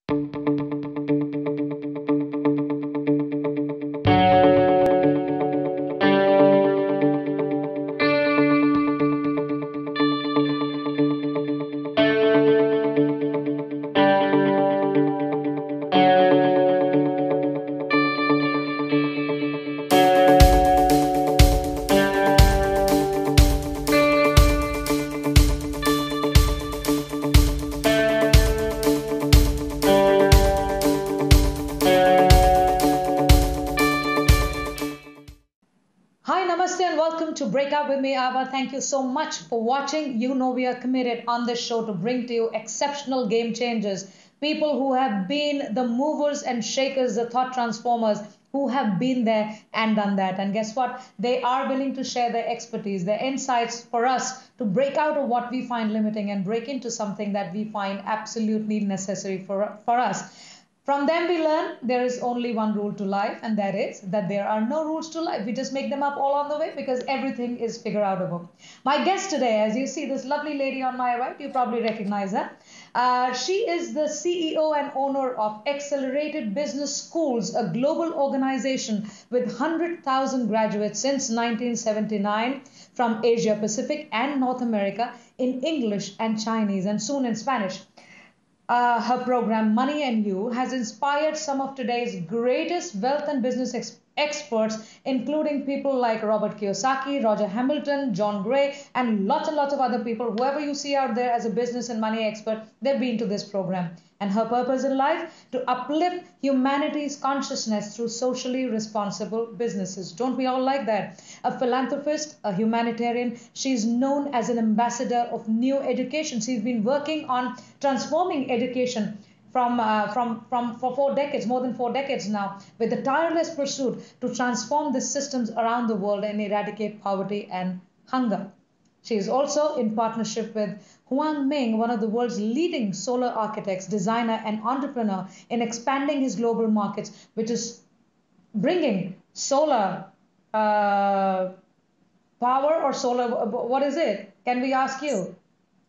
Hi, namaste, and welcome to Breakout with me, Abha. Thank you so much for watching. You know we are committed on this show to bring to you exceptional game changers, people who have been the movers and shakers, the thought transformers, who have been there and done that. And guess what? They are willing to share their expertise, their insights for us to break out of what we find limiting and break into something that we find absolutely necessary for us. From them we learn there is only one rule to life, and that is that there are no rules to life. We just make them up all on the way because everything is figure outable. My guest today, as you see this lovely lady on my right, you probably recognize her. She is the CEO and owner of Accelerated Business Schools, a global organization with 100,000 graduates since 1979 from Asia Pacific and North America in English and Chinese and soon in Spanish. Her program Money and You has inspired some of today's greatest wealth and business experts, including people like Robert Kiyosaki, Roger Hamilton, John Gray, and lots of other people. Whoever you see out there as a business and money expert, they've been to this program. And her purpose in life, to uplift humanity's consciousness through socially responsible businesses. Don't we all like that? A philanthropist, a humanitarian. She's known as an ambassador of new education. She's been working on transforming education for 4 decades, more than 4 decades now, with a tireless pursuit to transform the systems around the world and eradicate poverty and hunger. She is also in partnership with Huang Ming, one of the world's leading solar architects, designer, and entrepreneur, in expanding his global markets, which is bringing solar power or solar. What is it? Can we ask you?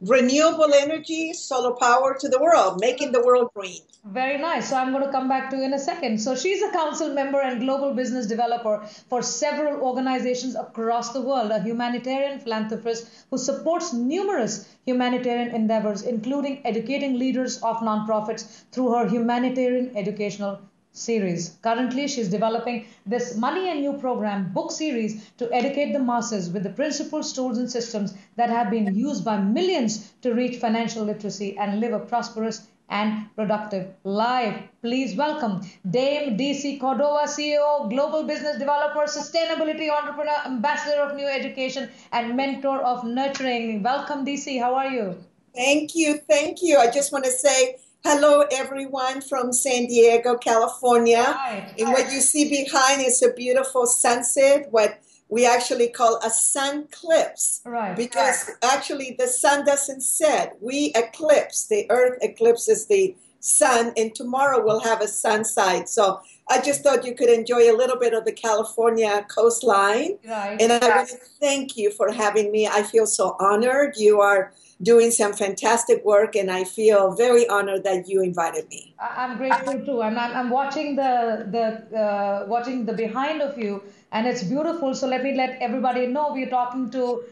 Renewable energy, solar power to the world, making the world green. Very nice. So I'm going to come back to you in a second. So she's a council member and global business developer for several organizations across the world, a humanitarian philanthropist who supports numerous humanitarian endeavors, including educating leaders of nonprofits through her humanitarian educational series. Currently, she's developing this Money and You program book series to educate the masses with the principles, tools, and systems that have been used by millions to reach financial literacy and live a prosperous and productive life. Please welcome Dame DC Cordova, CEO, global business developer, sustainability entrepreneur, ambassador of new education, and mentor of nurturing. Welcome, DC. How are you? Thank you. Thank you. I just want to say hello, everyone from San Diego, California. Right. And what you see behind is a beautiful sunset, what we actually call a sun eclipse. Right. Because actually the sun doesn't set. We eclipse. The earth eclipses the sun, and tomorrow we'll have a sunset. So I just thought you could enjoy a little bit of the California coastline. Right. And I want to thank you for having me. I feel so honored. You are doing some fantastic work, and I feel very honored that you invited me. I'm grateful too. I'm watching watching the behind of you, and it's beautiful. So let me let everybody know we're talking to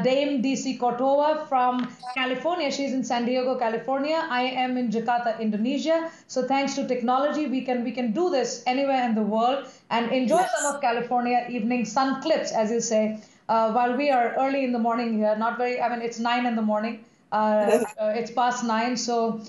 Dame DC Cordova from California. She's in San Diego, California. I am in Jakarta, Indonesia. So thanks to technology, we can do this anywhere in the world and enjoy some of California evening sun clips, as you say. While we are early in the morning here, not very, I mean, it's 9 in the morning. It's past 9, so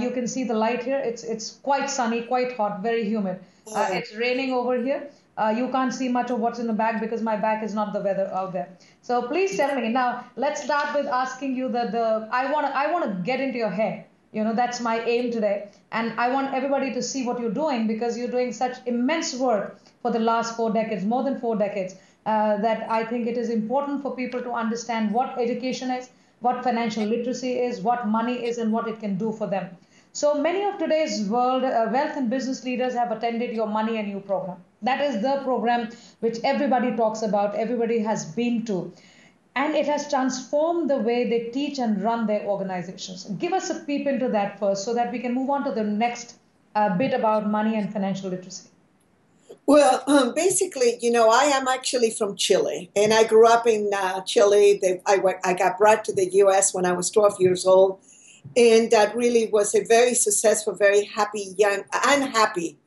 you can see the light here. It's quite sunny, quite hot, very humid. It's raining over here. You can't see much of what's in the bag because my bag is not the weather out there. So please tell me now. Let's start with asking you I wanna get into your head. You know, that's my aim today, and I want everybody to see what you're doing because you're doing such immense work for the last 4 decades, more than 4 decades. That I think it is important for people to understand what education is, what financial literacy is, what money is, and what it can do for them. So many of today's world wealth and business leaders have attended your Money and You program. That is the program which everybody talks about, everybody has been to. and it has transformed the way they teach and run their organizations. Give us a peep into that first so that we can move on to the next bit about money and financial literacy. Well, basically, I am actually from Chile, and I grew up in Chile. I got brought to the U.S. when I was 12 years old, and that really was a very successful, very happy, unhappy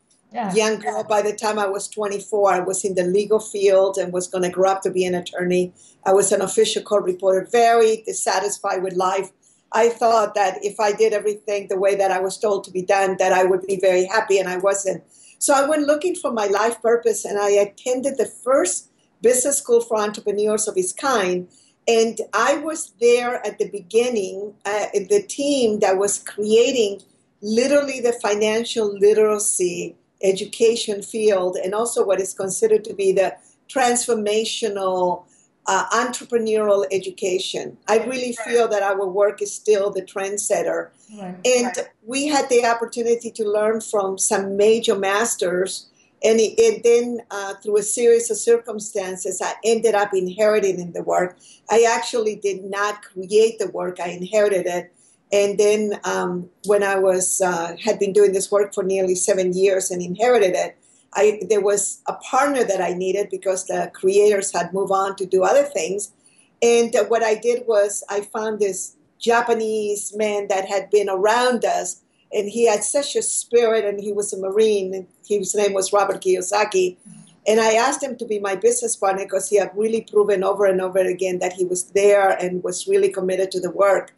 young girl. By the time I was 24, I was in the legal field and was going to grow up to be an attorney. I was an official court reporter, very dissatisfied with life. I thought that if I did everything the way that I was told to be done, that I would be very happy, and I wasn't. So I went looking for my life purpose, and I attended the first business school for entrepreneurs of its kind. And I was there at the beginning, the team that was creating literally the financial literacy education field, and also what is considered to be the transformational entrepreneurial education. I really feel that our work is still the trendsetter. Right. And we had the opportunity to learn from some major masters. And then through a series of circumstances, I ended up inheriting the work. I actually did not create the work. I inherited it. And then when I had been doing this work for nearly 7 years and inherited it, there was a partner that I needed because the creators had moved on to do other things. And what I did was I found this Japanese man that had been around us, and he had such a spirit, and he was a Marine. His name was Robert Kiyosaki. And I asked him to be my business partner because he had really proven over and over again that he was there and was really committed to the work.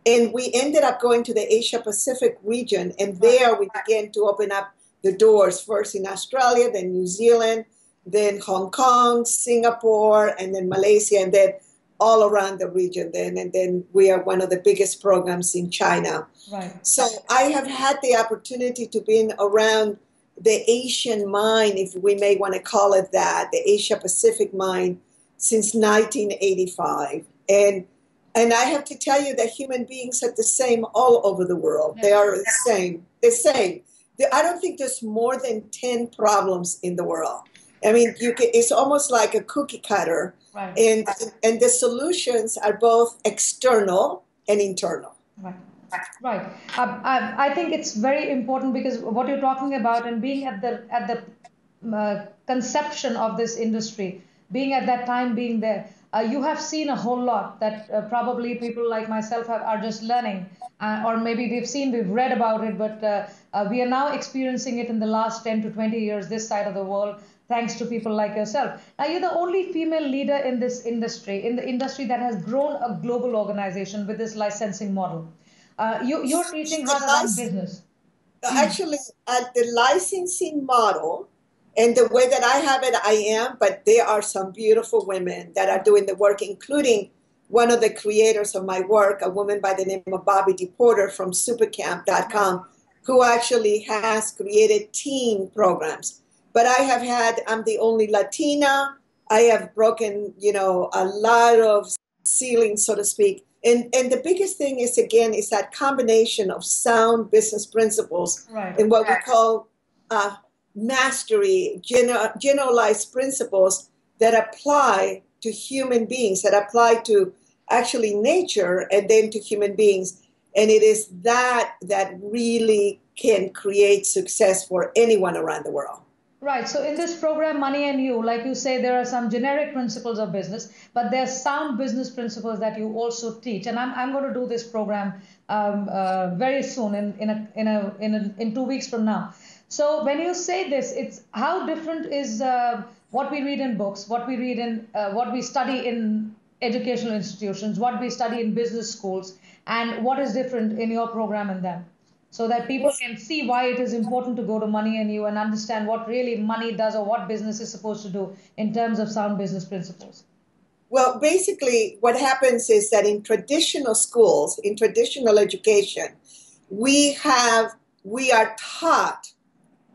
And we ended up going to the Asia Pacific region, and there we began to open up the doors, first in Australia, then New Zealand, then Hong Kong, Singapore, and then Malaysia, and then all around the region then. And then we are one of the biggest programs in China. Right. So I have had the opportunity to be around the Asian mind, if we may want to call it that, the Asia Pacific mind, since 1985. And I have to tell you that human beings are the same all over the world. They are the same. The same. I don't think there's more than 10 problems in the world. I mean, it's almost like a cookie cutter. Right. And the solutions are both external and internal. Right. Right. I think it's very important because what you're talking about and being at the conception of this industry, being at that time, being there, you have seen a whole lot that probably people like myself are just learning, or maybe we've read about it, but we are now experiencing it in the last 10 to 20 years this side of the world, thanks to people like yourself. Now, you're the only female leader in this industry, in the industry that has grown a global organization with this licensing model. You're teaching how to run business. Actually, the licensing model and the way that I have it, I am, but there are some beautiful women that are doing the work, including one of the creators of my work, a woman by the name of Bobby DePorter from supercamp.com, who actually has created teen programs. But I'm the only Latina. I have broken, a lot of ceilings, so to speak. And the biggest thing is, again, is that combination of sound business principles and what we call mastery, generalized principles that apply to human beings, that apply to actually nature and then to human beings. And it is that really can create success for anyone around the world. Right. So in this program, Money and You, like you say, there are some generic principles of business, but there are sound business principles that you also teach. And I'm going to do this program very soon, in 2 weeks from now. So when you say this, it's how different is what we read in books, what we study in educational institutions, what we study in business schools, and what is different in your program and them, so that people can see why it is important to go to Money and You and understand what really money does or what business is supposed to do in terms of sound business principles. Well, basically what happens is that in traditional schools, in traditional education, we are taught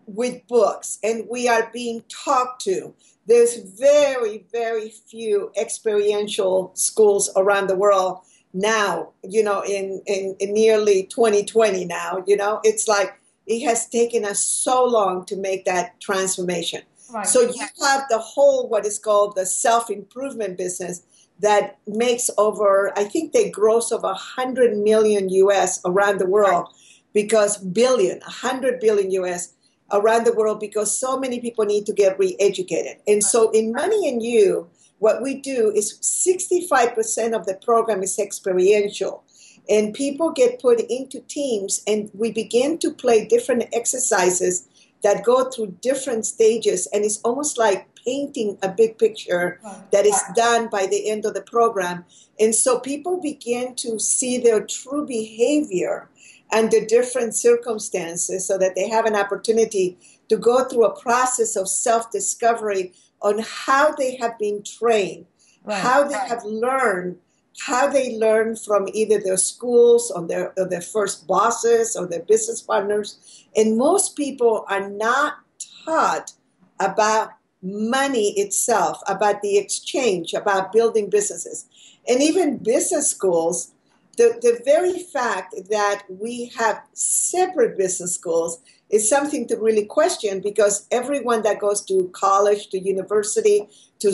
with books and we are being talked to. There's very, very few experiential schools around the world now, in nearly 2020 now, it's like it has taken us so long to make that transformation. Right. So you have the whole, what is called the self-improvement business, that makes over, I think they gross over 100 million US around the world because 100 billion US around the world because so many people need to get re-educated. And so in Money and You, what we do is 65% of the program is experiential. And people get put into teams and we begin to play different exercises that go through different stages. And it's almost like painting a big picture that is done by the end of the program. And so people begin to see their true behavior under different circumstances so that they have an opportunity to go through a process of self-discovery on how they have been trained, how they have learned, how they learn from either their schools or their first bosses or their business partners. And most people are not taught about money itself, about the exchange, about building businesses. And even business schools, the very fact that we have separate business schools is something to really question because everyone that goes to college, to university, to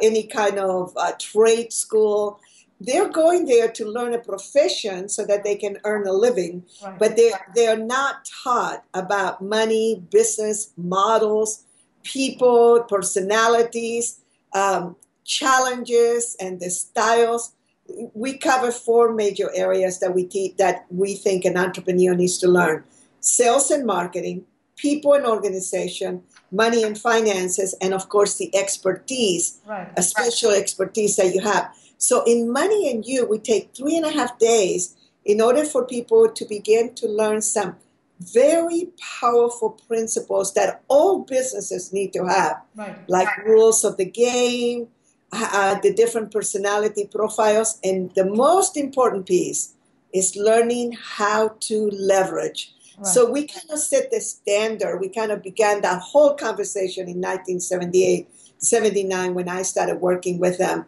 any kind of trade school, they're going there to learn a profession so that they can earn a living, but they're not taught about money, business, models, people, personalities, challenges, and the styles. We cover 4 major areas that we think an entrepreneur needs to learn: sales and marketing, people and organization, money and finances, and of course the expertise, a special expertise that you have. So in Money and You, we take 3.5 days in order for people to begin to learn some very powerful principles that all businesses need to have, like rules of the game, the different personality profiles, and the most important piece is learning how to leverage. So we kind of set the standard. We kind of began that whole conversation in 1978, 79 when I started working with them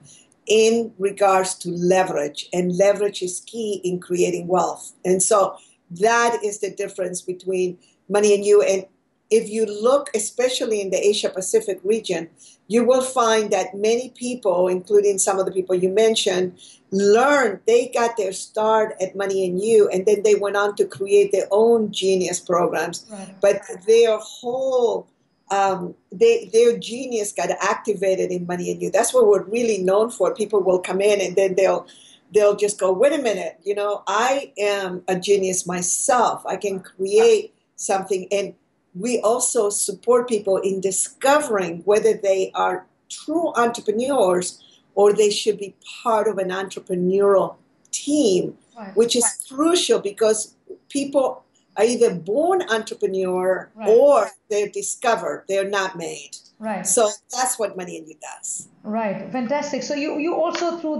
in regards to leverage. And leverage is key in creating wealth. And so that is the difference between Money and You. And if you look, especially in the Asia Pacific region, you will find that many people, including some of the people you mentioned, they got their start at Money and You, and then they went on to create their own genius programs. But their whole, their genius got activated in Money and You. That's what we're really known for. People will come in and then they'll just go, wait a minute, I am a genius myself. I can create something. And we also support people in discovering whether they are true entrepreneurs or they should be part of an entrepreneurial team, which is crucial because people are either born entrepreneur or they're discovered. They're not made. So that's what Money and You does. Fantastic. So you also, through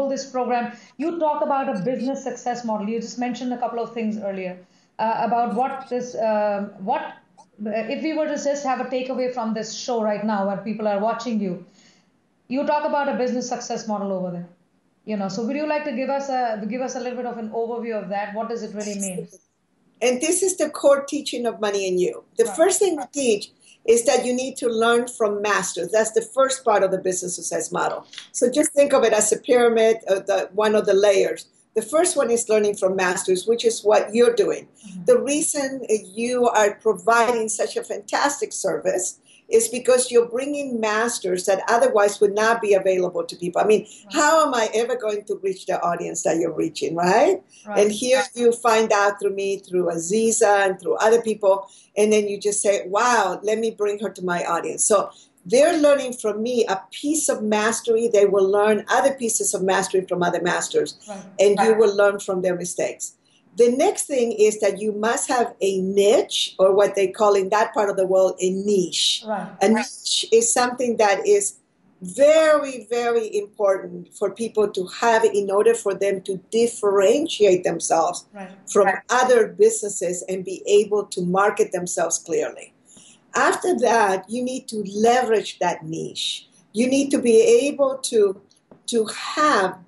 this program, you talk about a business success model. You just mentioned a couple of things earlier about if we were to just have a takeaway from this show right now where people are watching you talk about a business success model over there. So would you like to give us a little bit of an overview of that? What does it really mean? And this is the core teaching of Money and You. The first thing we teach is that you need to learn from masters. That's the first part of the business success model. So just think of it as a pyramid, one of the layers. The first one is learning from masters, which is what you're doing. The reason you are providing such a fantastic service is because you're bringing masters that otherwise would not be available to people. I mean, how am I ever going to reach the audience that you're reaching, right? And here you find out through me, through Aziza and through other people, and then you just say, wow, let me bring her to my audience. So they're learning from me a piece of mastery. They will learn other pieces of mastery from other masters, and you will learn from their mistakes. The next thing is that you must have a niche, or what they call in that part of the world a niche. A niche is something that is very, very important for people to have in order for them to differentiate themselves from other businesses and be able to market themselves clearly. After that, you need to leverage that niche. You need to be able to have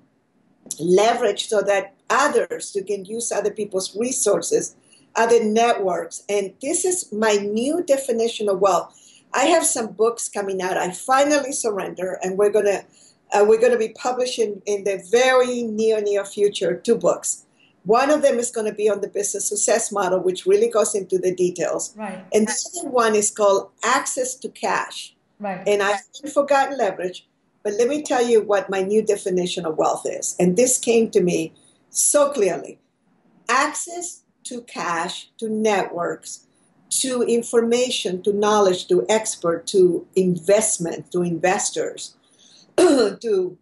leverage so that you can use other people's resources, other networks. And this is my new definition of wealth. I have some books coming out. I finally surrender, and we're going to We're going to be publishing in the very near future 2 books. One of them is going to be on the business success model, which really goes into the details. Right. And the other one is called access to cash. Right. And I haven't forgotten leverage, but let me tell you what my new definition of wealth is. And this came to me so clearly. Access to cash, to networks, to information, to knowledge, to expert, to investment, to investors, to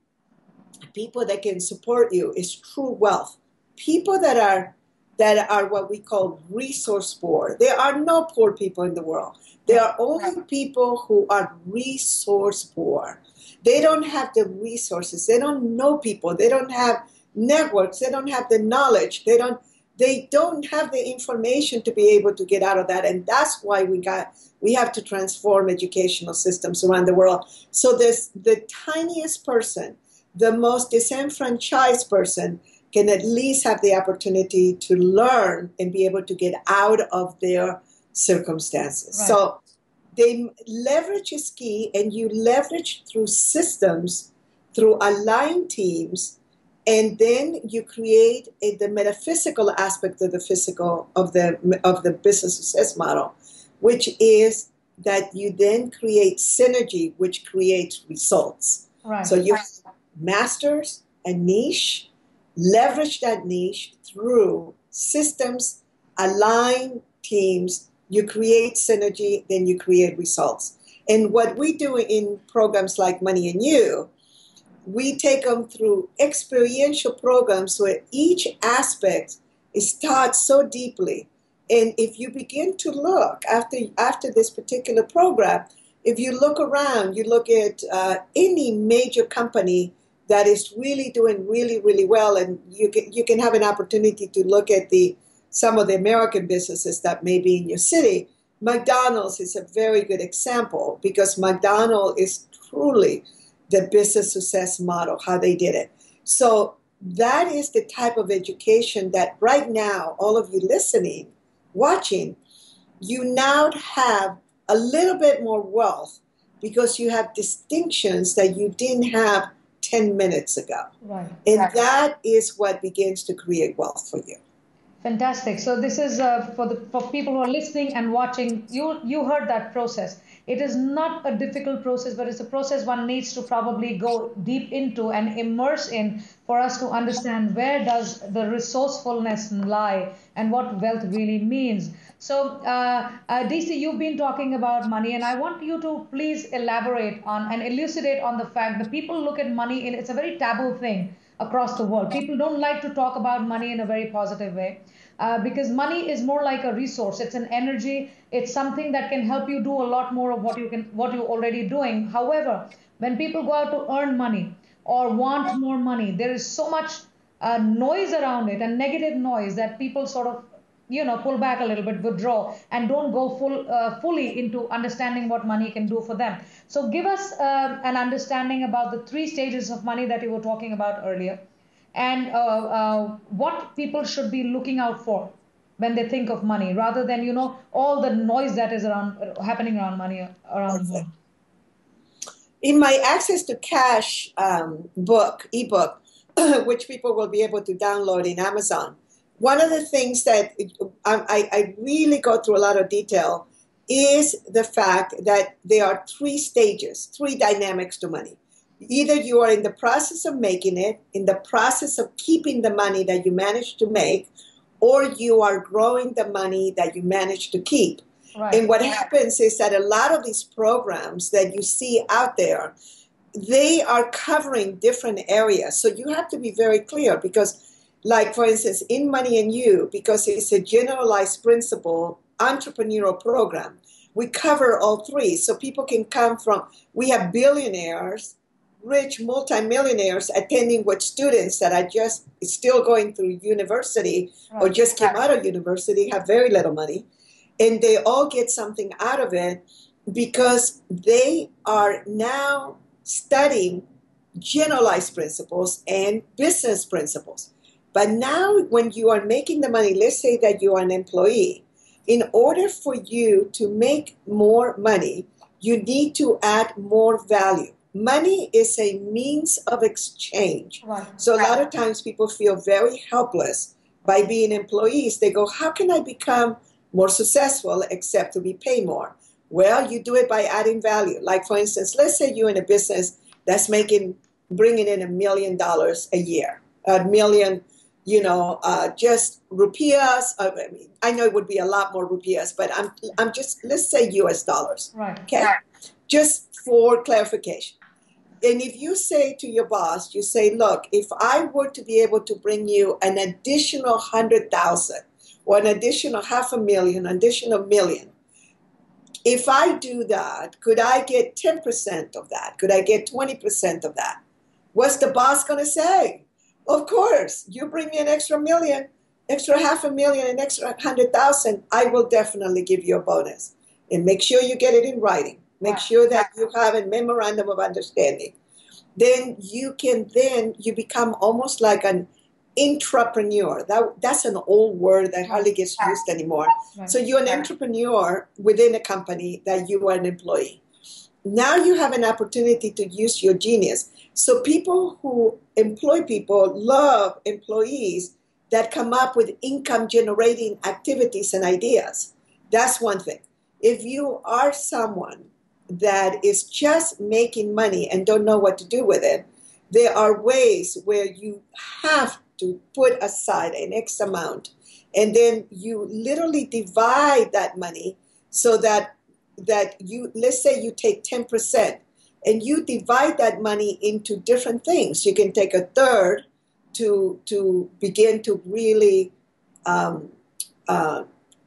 people that can support you is true wealth. People that are what we call resource poor. There are no poor people in the world. There are only people who are resource poor. They don't have the resources. They don't know people. They don't have networks. They don't have the knowledge. They don't have the information to be able to get out of that. And that's why we have to transform educational systems around the world. So there's the tiniest person, the most disenfranchised person can at least have the opportunity to learn and be able to get out of their circumstances. Right. So leverage is key, and you leverage through systems, through aligned teams, and then you create the metaphysical aspect of the physical of the business success model, which is that you then create synergy, which creates results. Right. So you masters a niche, leverage that niche through systems, align teams, you create synergy, then you create results. And what we do in programs like Money and You, we take them through experiential programs where each aspect is taught so deeply. And if you begin to look after this particular program, if you look around, you look at any major company that is really doing really, really well, and you can have an opportunity to look at some of the American businesses that may be in your city. McDonald's is a very good example because McDonald's is truly the business success model, how they did it. So that is the type of education that right now, all of you listening, watching, you now have a little bit more wealth because you have distinctions that you didn't have 10 minutes ago. Right. And that is what begins to create wealth for you. Fantastic. So this is for people who are listening and watching. You heard that process. It is not a difficult process, but it's a process one needs to probably go deep into and immerse in for us to understand where does the resourcefulness lie and what wealth really means. So, DC, you've been talking about money, and I want you to please elaborate on and elucidate on the fact that people look at money, it's a very taboo thing across the world. People don't like to talk about money in a very positive way. Because money is more like a resource. It's an energy. It's something that can help you do a lot more of what you're already doing. However, when people go out to earn money or want more money, there is so much noise around it and negative noise that people sort of pull back a little bit, withdraw, and don't go fully into understanding what money can do for them. So give us an understanding about the 3 stages of money that you were talking about earlier, and what people should be looking out for when they think of money, rather than all the noise that is happening around money around the world. In my Access to Cash ebook, which people will be able to download in Amazon, one of the things that I really go through a lot of detail is the fact that there are 3 stages, 3 dynamics to money. Either you are in the process of making it, in the process of keeping the money that you managed to make, or you are growing the money that you managed to keep. Right. And what happens is that a lot of these programs that you see out there, they are covering different areas. So you have to be very clear because, like, for instance, in Money and You, because it's a generalized principle entrepreneurial program, we cover all 3. So people can come from, we have billionaires, rich multimillionaires attending with students that are just still going through university or just came out of university, have very little money, and they all get something out of it because they are now studying generalized principles and business principles. But now when you are making the money, let's say that you are an employee, in order for you to make more money, you need to add more value. money is a means of exchange. Right. So a lot of times people feel very helpless by being employees. They go, how can I become more successful except to be paid more? Well, you do it by adding value. Like, for instance, let's say you're in a business that's bringing in $1 million a year, a million, just rupiahs. I know it would be a lot more rupiahs, but I'm just, let's say US dollars. Right. Okay. Just for clarification. And if you say to your boss, you say, look, if I were to be able to bring you an additional 100,000 or an additional 500,000, an additional million, if I do that, could I get 10% of that? Could I get 20% of that? What's the boss going to say? Of course, you bring me an extra million, extra 500,000, an extra 100,000, I will definitely give you a bonus. And make sure you get it in writing. Make sure that you have a memorandum of understanding. Then you become almost like an intrapreneur. That's an old word that hardly gets used anymore. Right. So you're an entrepreneur within a company that you are an employee. Now you have an opportunity to use your genius. So people who employ people love employees that come up with income generating activities and ideas. That's one thing. If you are someone that is just making money and don't know what to do with it, there are ways where you have to put aside an X amount, and then you literally divide that money so that you, let's say you take 10% and you divide that money into different things. You can take a third to begin to really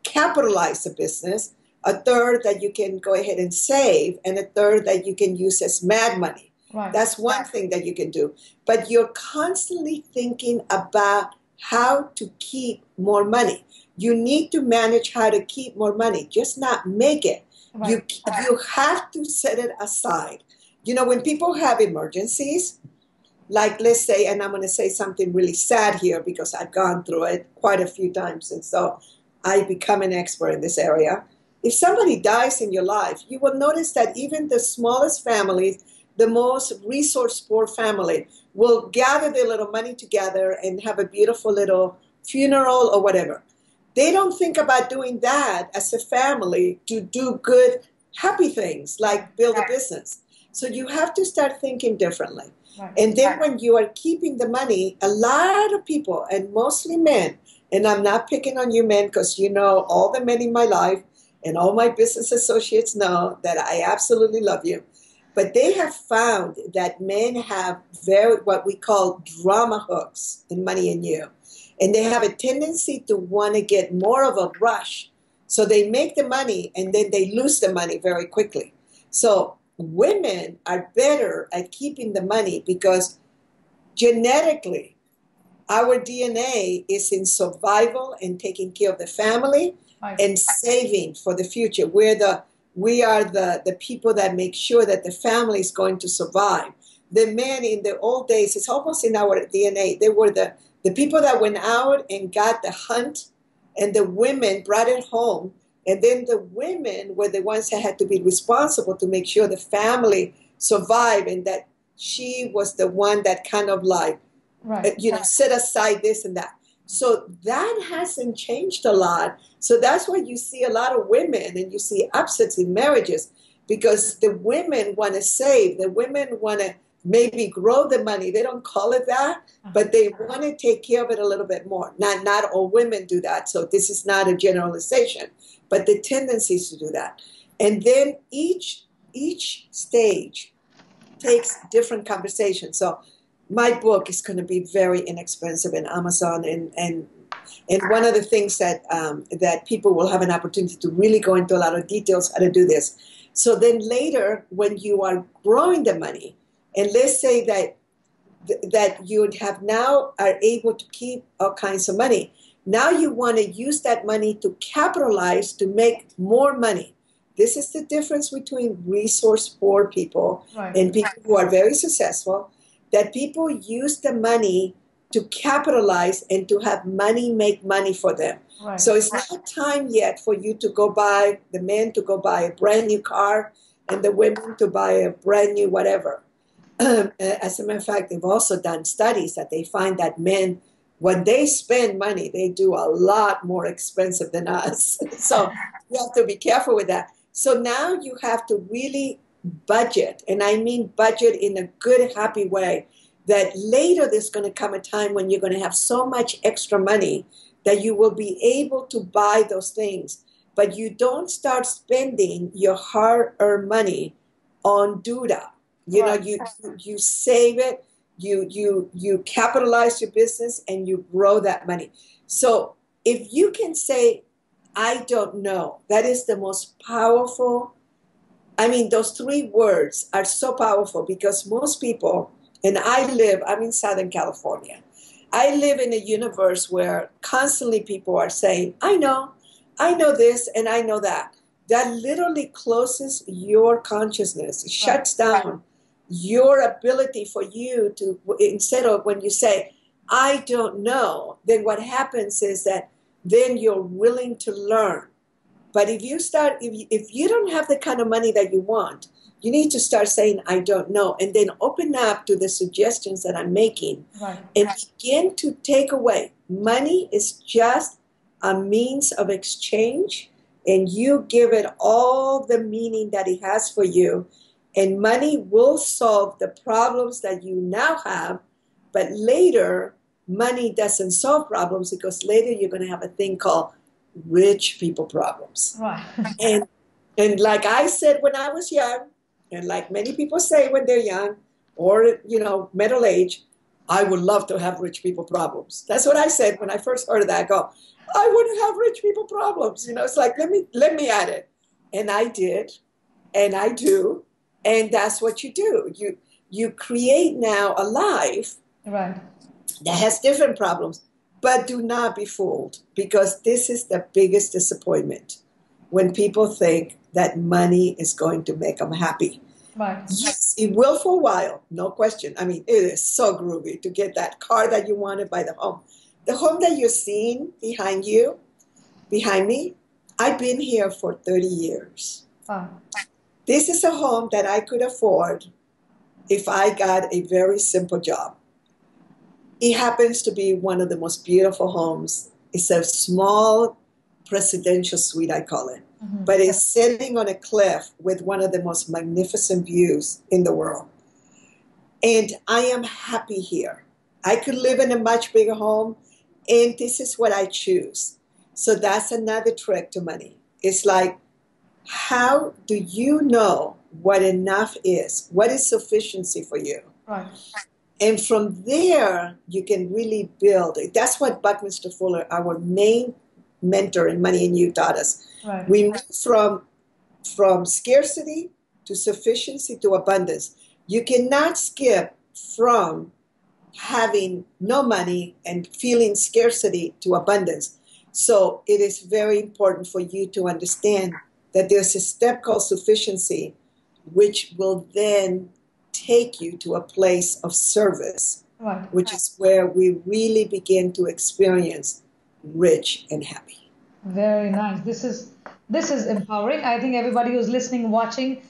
capitalize the business, a third that you can go ahead and save, and a third that you can use as mad money. Right. That's one thing that you can do. But you're constantly thinking about how to keep more money. You need to manage how to keep more money, just not make it. Right. You have to set it aside. When people have emergencies, like let's say, and I'm going to say something really sad here because I've gone through it quite a few times, and so I become an expert in this area. If somebody dies in your life, you will notice that even the smallest families, the most resource-poor family, will gather their little money together and have a beautiful little funeral or whatever. They don't think about doing that as a family to do good, happy things like build a business. So you have to start thinking differently. Right. And then when you are keeping the money, a lot of people, and mostly men, and I'm not picking on you men because you know all the men in my life, and all my business associates know that I absolutely love you. But they have found that men have what we call drama hooks in Money and You. And they have a tendency to want to get more of a rush. So they make the money and then they lose the money very quickly. So women are better at keeping the money because genetically, our DNA is in survival and taking care of the family. Right. And saving for the future. We are the people that make sure that the family is going to survive. The men in the old days, it's almost in our DNA. They were the people that went out and got the hunt, and the women brought it home. And then the women were the ones that had to be responsible to make sure the family survived, and that she was the one that kind of like, set aside this and that. So that hasn't changed a lot. So that's why you see a lot of women and you see upsets in marriages, because the women want to save. The women want to maybe grow the money. They don't call it that, but they want to take care of it a little bit more. Not all women do that. So this is not a generalization, but the tendency is to do that. And then each stage takes different conversations. So my book is going to be very inexpensive in Amazon, and one of the things that people will have an opportunity to really go into a lot of details how to do this. So then later, when you are growing the money, and let's say that you have now are able to keep all kinds of money, now you want to use that money to capitalize to make more money. This is the difference between resource poor people and people who are very successful. That people use the money to capitalize and to have money make money for them. Right. So it's not time yet for you to go buy, the men to go buy a brand new car and the women to buy a brand new whatever. As a matter of fact, they've also done studies that they find that men, when they spend money, they do a lot more expensive than us. So you have to be careful with that. So now you have to really budget, and I mean budget in a good, happy way. That later there's going to come a time when you're going to have so much extra money that you will be able to buy those things. But you don't start spending your hard-earned money on Duda. You know, Right. you save it, you capitalize your business, and you grow that money. So if you can say, I don't know, that is the most powerful. I mean, those three words are so powerful because most people, and I'm in Southern California. I live in a universe where constantly people are saying, I know this and I know that. That literally closes your consciousness, it Right. shuts down your ability for you to, instead of when you say, I don't know, then what happens is that then you're willing to learn. But if you don't have the kind of money that you want, you need to start saying, I don't know, and then open up to the suggestions that I'm making Right. and begin to take away. Money is just a means of exchange, and you give it all the meaning that it has for you. And money will solve the problems that you now have, but later, money doesn't solve problems because later you're going to have a thing called rich people problems. Right. And and like I said when I was young, and like many people say when they're young or middle age, I would love to have rich people problems. That's what I said when I first heard of that. I go, I wouldn't have rich people problems. It's like let me at it. And I did, and I do, and that's what you do. You create now a life Right. that has different problems. But do not be fooled because this is the biggest disappointment when people think that money is going to make them happy. Right. Yes, it will for a while, no question. I mean, it is so groovy to get that car that you wanted by the home. The home that you're seeing behind me, I've been here for 30 years. Wow. This is a home that I could afford if I got a very simple job. It happens to be one of the most beautiful homes. It's a small presidential suite, I call it, Hmm. but it's sitting on a cliff with one of the most magnificent views in the world. And I am happy here. I could live in a much bigger home, and this is what I choose. So that's another trick to money. It's like, how do you know what enough is? What is sufficiency for you? Right. And from there, you can really build it. That's what Buckminster Fuller, our main mentor in Money and You, taught us. Right. We move from scarcity to sufficiency to abundance. You cannot skip from having no money and feeling scarcity to abundance. So it is very important for you to understand that there's a step called sufficiency, which will then take you to a place of service, Right. which is where we really begin to experience rich and happy. Very nice. This is empowering. I think everybody who's listening, watching,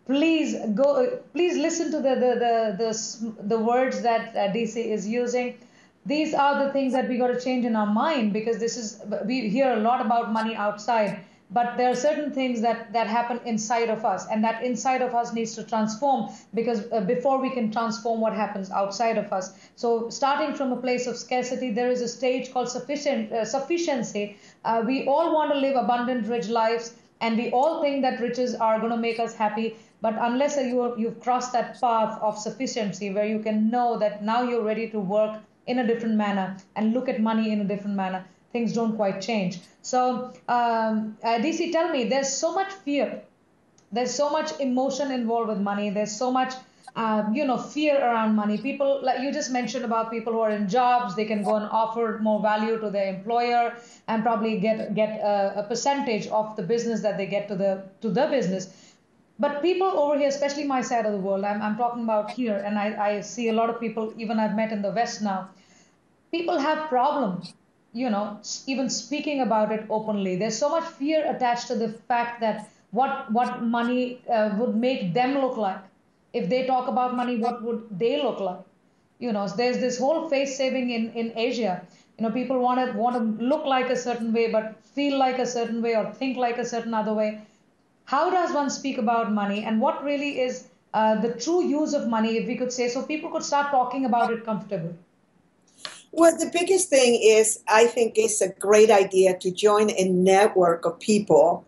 please go. Please listen to the words that DC is using. These are the things that we got to change in our mind because this is we hear a lot about money outside, but there are certain things that happen inside of us, and that inside of us needs to transform because before we can transform what happens outside of us. So starting from a place of scarcity, there is a stage called sufficiency. We all want to live abundant, rich lives, and we all think that riches are going to make us happy. But unless you've crossed that path of sufficiency where you can know that now you're ready to work in a different manner and look at money in a different manner, things don't quite change. So, DC, tell me, there's so much fear, there's so much emotion involved with money, there's so much fear around money. People, like you just mentioned about people who are in jobs, they can go and offer more value to their employer and probably get a percentage of the business that they get to the business. But people over here, especially my side of the world, I'm talking about here, and I see a lot of people, even I've met in the West now, people have problem, even speaking about it openly. There's so much fear attached to the fact that what money would make them look like. If they talk about money, what would they look like? There's this whole face saving in Asia. People want to look like a certain way, but feel like a certain way or think like a certain other way. How does one speak about money, and what really is the true use of money, if we could say so, people could start talking about it comfortably? Well, the biggest thing is I think it's a great idea to join a network of people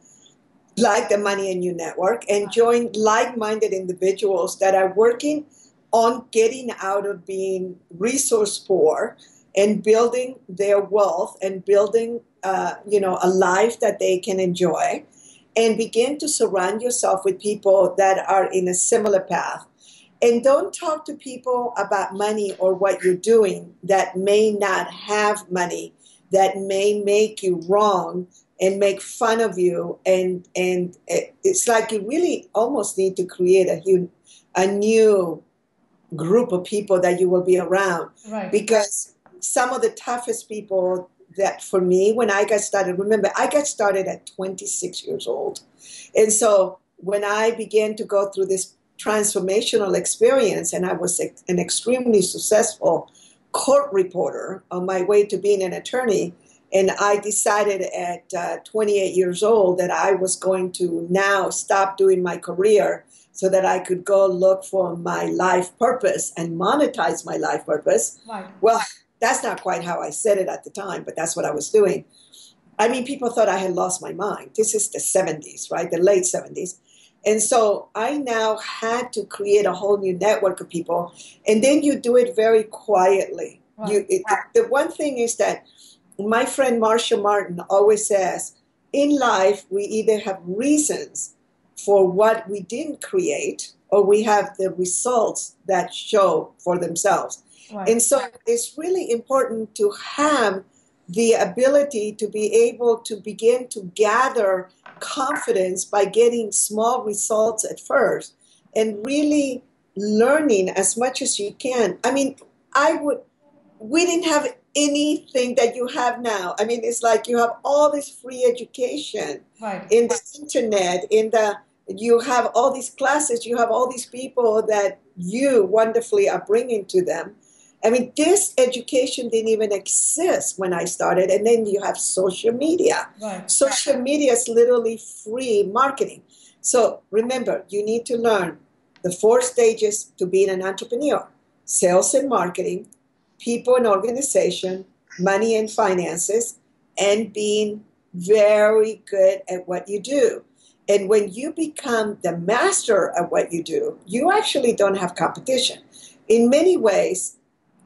like the Money and You Network and join like-minded individuals that are working on getting out of being resource poor and building their wealth and building, a life that they can enjoy, and begin to surround yourself with people that are in a similar path. And don't talk to people about money or what you're doing that may not have money, that may make you wrong and make fun of you. And it's like you really almost need to create a new group of people that you will be around. Right. Because some of the toughest people that for me, when I got started, remember, I got started at 26 years old. And so when I began to go through this transformational experience, and I was an extremely successful court reporter on my way to being an attorney, and I decided at 28 years old that I was going to now stop doing my career so that I could go look for my life purpose and monetize my life purpose. Right. Well, that's not quite how I said it at the time, but that's what I was doing. I mean, people thought I had lost my mind. This is the 70s, right? The late 70s. And so I now had to create a whole new network of people. And then you do it very quietly. Right. The one thing is that my friend Marsha Martin always says, in life, we either have reasons for what we didn't create, or we have the results that show for themselves. Right. And so it's really important to have the ability to be able to begin to we confidence by getting small results at first and really learning as much as you can. I mean, we didn't have anything that you have now. I mean, it's like you have all this free education. Right. In the internet, you have all these classes, you have all these people that you wonderfully are bringing to them. I mean, this education didn't even exist when I started. And then you have social media. Right. Social media is literally free marketing. So remember, you need to learn the 4 stages to being an entrepreneur: sales and marketing, people and organization, money and finances, and being very good at what you do. And when you become the master of what you do, you actually don't have competition. In many ways,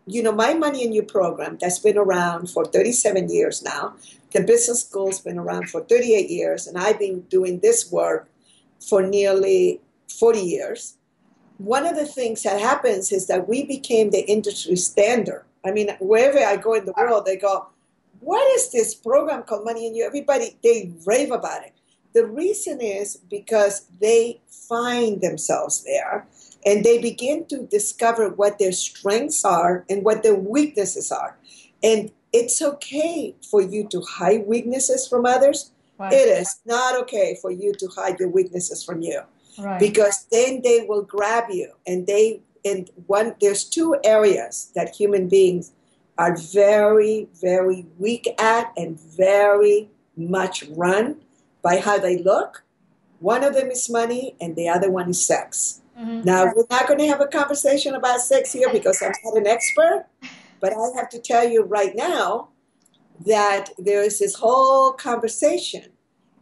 my Money and You program that's been around for 37 years now, the business school's been around for 38 years, and I've been doing this work for nearly 40 years. One of the things that happens is that we became the industry standard. I mean, wherever I go in the world, they go, what is this program called Money and You? Everybody, they rave about it. The reason is because they find themselves there and they begin to discover what their strengths are and what their weaknesses are. And it's okay for you to hide weaknesses from others. Right. It is not okay for you to hide your weaknesses from you. Right. Because then they will grab you. And there's 2 areas that human beings are very, very weak at and very much run by how they look. One of them is money, and the other one is sex. Mm-hmm. Now, we're not going to have a conversation about sex here because I'm not an expert, but I have to tell you right now that there is this whole conversation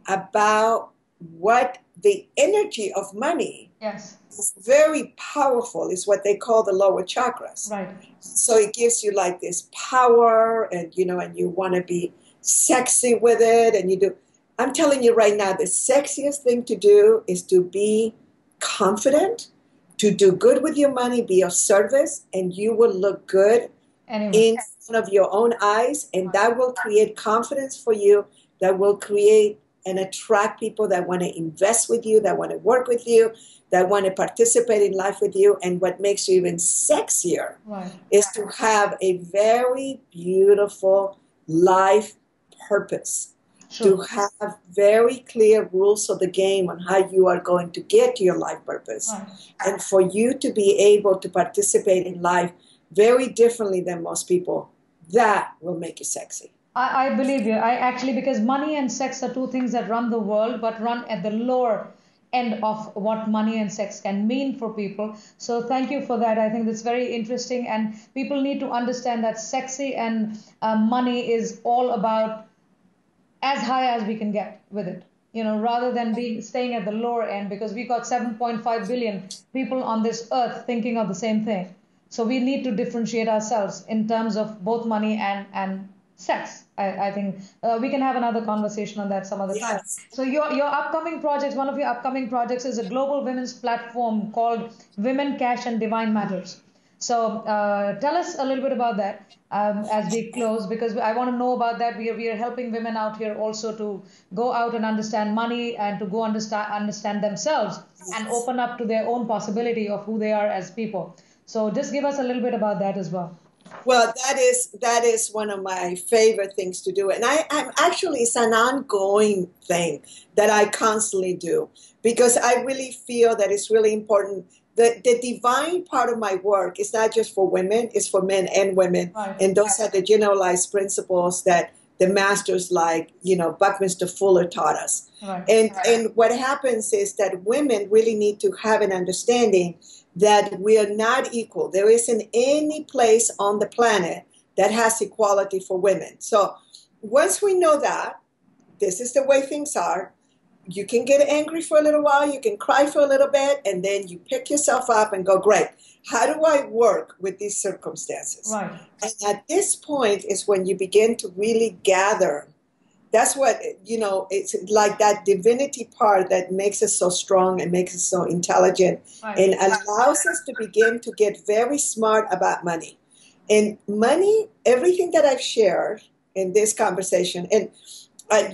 about what the energy of money is very powerful, is what they call the lower chakras. Right. So it gives you like this power and you want to be sexy with it, and you do. I'm telling you right now, the sexiest thing to do is to be confident, to do good with your money, be of service, and you will look good in front of your own eyes, and that will create confidence for you, that will create and attract people that want to invest with you, that want to work with you, that want to participate in life with you. And what makes you even sexier is to have a very beautiful life purpose. to True. have very clear rules of the game on how you are going to get to your life purpose, Right. and for you to be able to participate in life very differently than most people, that will make you sexy. I believe you. I actually, because money and sex are two things that run the world, but run at the lower end of what money and sex can mean for people. So thank you for that. I think that's very interesting, and people need to understand that sexy and money is all about as high as we can get with it. Rather than being staying at the lower end, because we got 7.5 billion people on this earth thinking of the same thing. So we need to differentiate ourselves in terms of both money and sex. I think we can have another conversation on that some other time. Yes. So your upcoming projects, one of your upcoming projects is a global women's platform called Women, Cash and Divine Matters. So tell us a little bit about that as we close, because I want to know about that. We are helping women out here also to go out and understand money and to go understand themselves and Yes. open up to their own possibility of who they are as people. So just give us a little bit about that as well. Well, that is one of my favorite things to do, and I'm actually, it's an ongoing thing that I constantly do, because I really feel that it's really important. The divine part of my work is not just for women; it's for men and women, Right, and those are the generalized principles that the masters like Buckminster Fuller taught us. right, And what happens is that women really need to have an understanding that we are not equal. There isn't any place on the planet that has equality for women. So once we know that, this is the way things are. You can get angry for a little while, you can cry for a little bit, and then you pick yourself up and go, great, how do I work with these circumstances? right, And at this point is when you begin to really gather. That's what, it's like that divinity part that makes us so strong and makes us so intelligent right, and allows us to begin to get very smart about money. And money, everything that I've shared in this conversation, and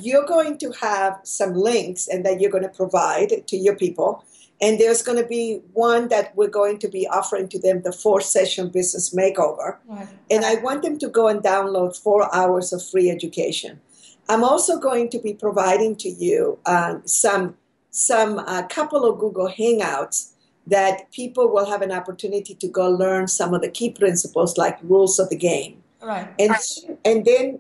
you're going to have some links and that you're going to provide to your people. And there's going to be one that we're going to be offering to them, the 4-session business makeover. right, And I want them to go and download 4 hours of free education. I'm also going to be providing to you some couple of Google Hangouts that people will have an opportunity to go learn some of the key principles like rules of the game. right. And then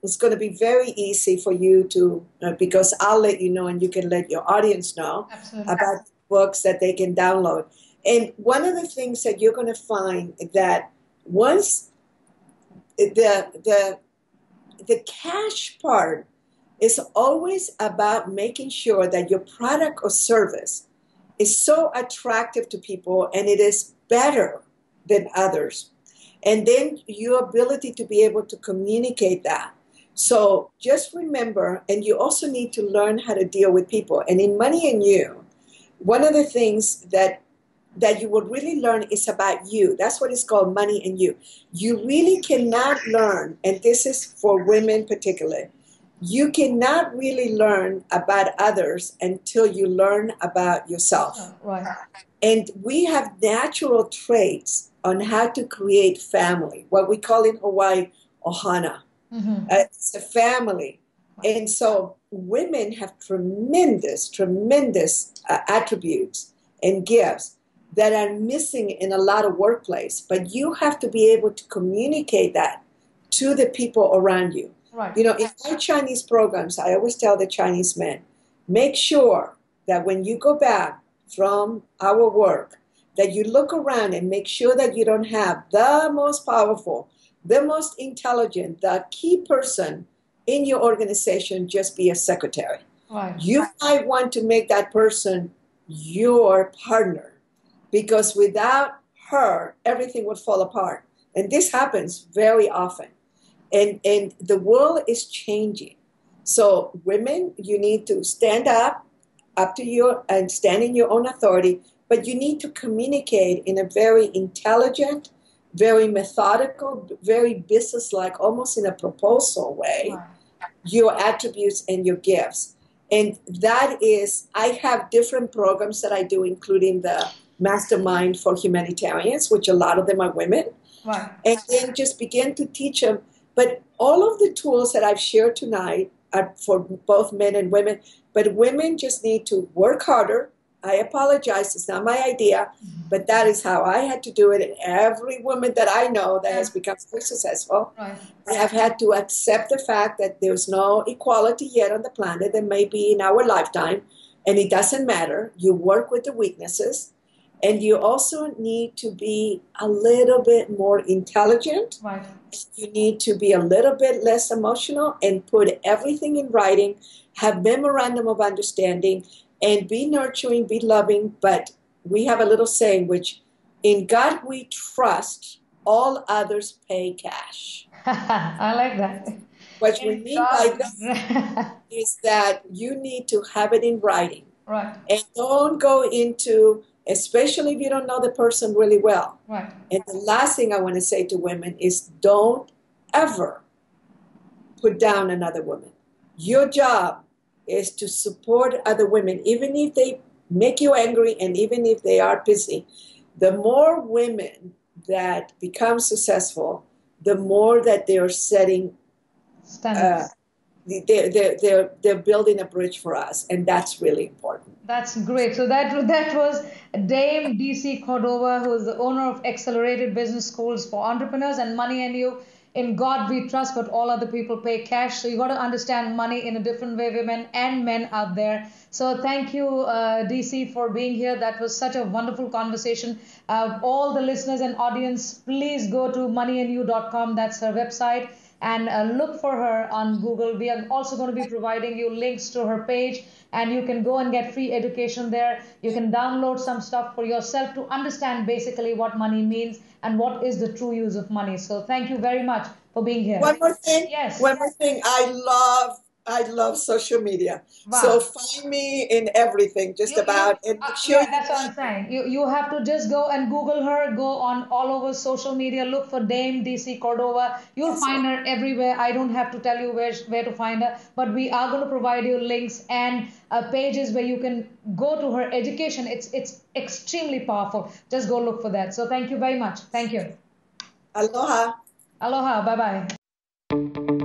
it's going to be very easy for you to, because I'll let you know and you can let your audience know Absolutely. about books that they can download. And one of the things that you're going to find that once the cash part is always about making sure that your product or service is so attractive to people and it is better than others. And then your ability to be able to communicate that. So just remember, and you also need to learn how to deal with people. And in Money and You, one of the things that you would really learn is about you. That's what it's called, Money and You. You really cannot learn, and this is for women particularly, you cannot really learn about others until you learn about yourself. Right, And we have natural traits on how to create family, what we call in Hawaii, ohana. mm-hmm. It's a family. And so women have tremendous, tremendous attributes and gifts that are missing in a lot of workplace. But you have to be able to communicate that to the people around you. Right, In my Chinese programs, I always tell the Chinese men, make sure that when you go back from our work, that you look around and make sure that you don't have the most powerful, the most intelligent, the key person in your organization just be a secretary. right, You might want to make that person your partner, because without her, everything would fall apart. And this happens very often. And the world is changing. So women, you need to stand up to your and stand in your own authority, but you need to communicate in a very intelligent, very methodical, very business-like, almost in a proposal way, right. your attributes and your gifts. And that is, I have different programs that I do, including the Mastermind for Humanitarians, which a lot of them are women, Right. and then just begin to teach them. But all of the tools that I've shared tonight for both men and women, but women just need to work harder. I apologize, it's not my idea, but that is how I had to do it. And every woman that I know that has become so successful, Right. I have had to accept the fact that there's no equality yet on the planet. There may be in our lifetime, and it doesn't matter. You work with the weaknesses, and you also need to be a little bit more intelligent. Right. You need to be a little bit less emotional and put everything in writing, have memorandum of understanding, and be nurturing, be loving. But we have a little saying, which in God we trust, all others pay cash. I like that. What we In mean by God. that is that you need to have it in writing. Right. And don't go into, especially if you don't know the person really well. Right. And the last thing I want to say to women is don't ever put down another woman. Your job is to support other women, even if they make you angry and even if they are busy. The more women that become successful, the more that they are setting, Standards. they're building a bridge for us, and that's really important. That's great. So that was Dame DC Cordova, who is the owner of Accelerated Business Schools for Entrepreneurs and Money and You. In God we trust, but all other people pay cash. So you got to understand money in a different way, women and men out there. So thank you, DC, for being here. That was such a wonderful conversation. All the listeners and audience, please go to moneyandyou.com. That's her website. And look for her on Google. We are also going to be providing you links to her page, and you can go and get free education there. You can download some stuff for yourself to understand basically what money means and what is the true use of money. So thank you very much for being here. One more thing. Yes. One more thing. I love social media. So Wow. find me in everything, just about, and make sure Yeah, you that's what I'm saying. You have to just go and Google her, go on all over social media, look for Dame DC Cordova. You'll that's right. find her everywhere. I don't have to tell you where to find her, but we are going to provide you links and pages where you can go to her education. It's extremely powerful. Just go look for that. So thank you very much. Thank you. Aloha. Aloha. Bye bye.